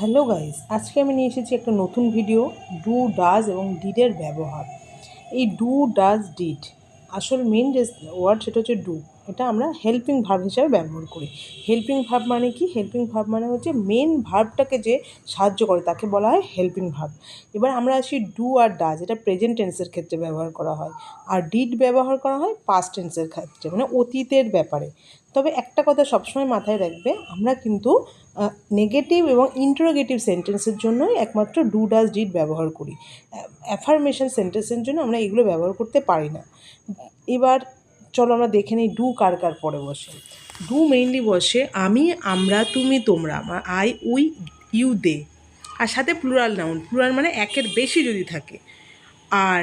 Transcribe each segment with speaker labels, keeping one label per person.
Speaker 1: Hello guys, আজকে আমি নিয়ে এসেছি একটা নতুন ভিডিও ডু ডাজ এবং ডিডের ব্যবহার। এই ডু ডাজ ডিড আসল মেন যে ওয়ার্ড সেটা হচ্ছে ডু। এটা আমরা হেল্পিং ভার্ব হিসাবে ব্যবহার করি। হেল্পিং ভার্ব মানে কি? হেল্পিং ভার্ব মানে হচ্ছে মেন ভার্বটাকে যে সাহায্য করে তাকে বলা হয় হেল্পিং ভার্ব। এবার আমরা আসি ডু আর ডাজ, এটা প্রেজেন্ট টেন্সের ক্ষেত্রে ব্যবহার করা হয়, আর ডিড ব্যবহার করা হয় পাস্ট টেন্সের ক্ষেত্রে, মানে অতীতের ব্যাপারে। তবে একটা কথা সবসময় মাথায় রাখবে, আমরা কিন্তু নেগেটিভ এবং ইন্টারোগেটিভ সেন্টেন্সের জন্যই একমাত্র ডু ডাজ ডিড ব্যবহার করি। অ্যাফার্মেশন সেন্টেন্সের জন্য আমরা এগুলো ব্যবহার করতে পারি না। এবার চলো আমরা দেখে নিই ডু কার কার পরে বসে। ডু মেইনলি বসে আমি, আমরা, তুমি, তোমরা, আই, উই, ইউ, দে, আর সাথে প্লুরাল নাউন। প্লুরাল মানে একের বেশি যদি থাকে। আর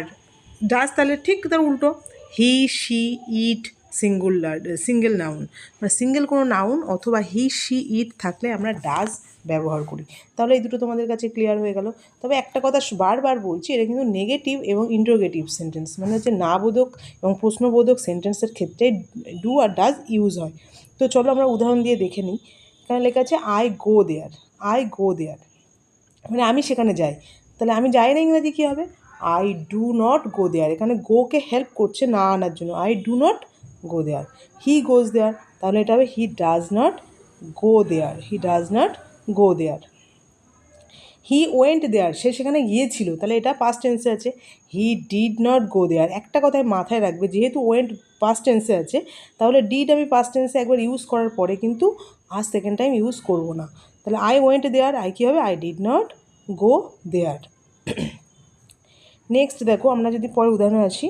Speaker 1: ডাজ তাহলে ঠিক তার উল্টো, হি, শি, ইট, সিঙ্গেল নাউন, মানে সিঙ্গেল কোনো নাউন অথবা হি, শি, ইট থাকলে আমরা ডাজ ব্যবহার করি। তাহলে এই দুটো তোমাদের কাছে ক্লিয়ার হয়ে গেল। তবে একটা কথা বারবার বলছি, এটা কিন্তু নেগেটিভ এবং ইন্টারোগেটিভ সেন্টেন্স, মানে হচ্ছে নাবোধক এবং প্রশ্নবোধক সেন্টেন্সের ক্ষেত্রে ডু আর ডাজ ইউজ হয়। তো চলো আমরা উদাহরণ দিয়ে দেখে নিই। এখানে লেখা আছে I go there. I go দেয়ার মানে আমি সেখানে যাই। তাহলে আমি যাই না ইংরাজি কী হবে? I do not go there. এখানে গোকে হেল্প করছে না আনার জন্য, I do not go there. He goes there, তাহলে এটা হবে he does not go there. He does not go there. He went there, সে সেখানে গিয়েছিল, তাহলে এটা পাস্ট টেন্সে আছে। He did not go there. একটা কথায় মাথায় রাখবে, যেহেতু ওয়েন্ট পাস্ট টেন্সে আছে, তাহলে ডিড আমি পাস্ট টেন্সে একবার ইউজ করার পরে কিন্তু আর সেকেন্ড টাইম ইউজ করবো না। তাহলে আই ওয়েন্ট দেয়ার, আই কী হবে? I did not go there. Next দেখো, আমরা যদি পরে উদাহরণে আসি,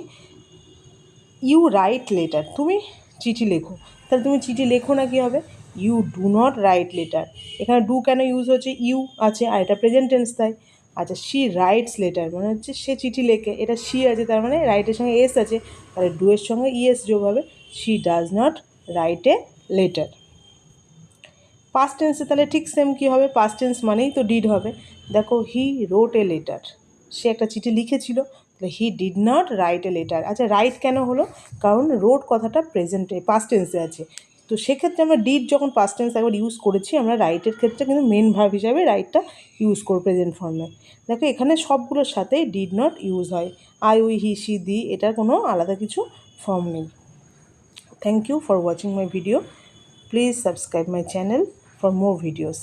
Speaker 1: ইউ রাইট লেটার, তুমি চিঠি লেখো। তাহলে তুমি চিঠি লেখো না, কী হবে? You do not write letter. এখানে ডু কেন ইউজ হচ্ছে? ইউ আছে আর এটা প্রেজেন্ট টেন্স তাই। আচ্ছা, শি রাইটস লেটার মানে হচ্ছে সে চিঠি লেখে, এটা শি আছে তার মানে রাইটের সঙ্গে এস আছে, তাহলে ডু এর সঙ্গে ইএস যোগ হবে। She does not write a letter. Past টেন্সে তাহলে ঠিক সেম কী হবে? পাস্ট টেন্স মানেই তো ডিড হবে। দেখো, হি রোট এ লেটার, সে একটা চিঠি লিখেছিল, তাহলে হি did not write a letter. আচ্ছা, রাইট কেন হলো? কারণ রোট কথাটা প্রেজেন্টে পাস্ট টেন্সে আছে, তো সেক্ষেত্রে আমরা ডিড যখন পাস্ট টেন্স একবার ইউজ করেছি, আমরা রাইটের ক্ষেত্রে কিন্তু মেন ভার্ব হিসাবে রাইটটা ইউজ করব প্রেজেন্ট ফর্মে। দেখো, এখানে সবগুলোর সাথেই ডিড নট ইউজ হয়। আই, উই, হি, শি, দি, এটার কোনো আলাদা কিছু ফর্ম নেই। Thank you for watching my video. Please subscribe my channel for more videos.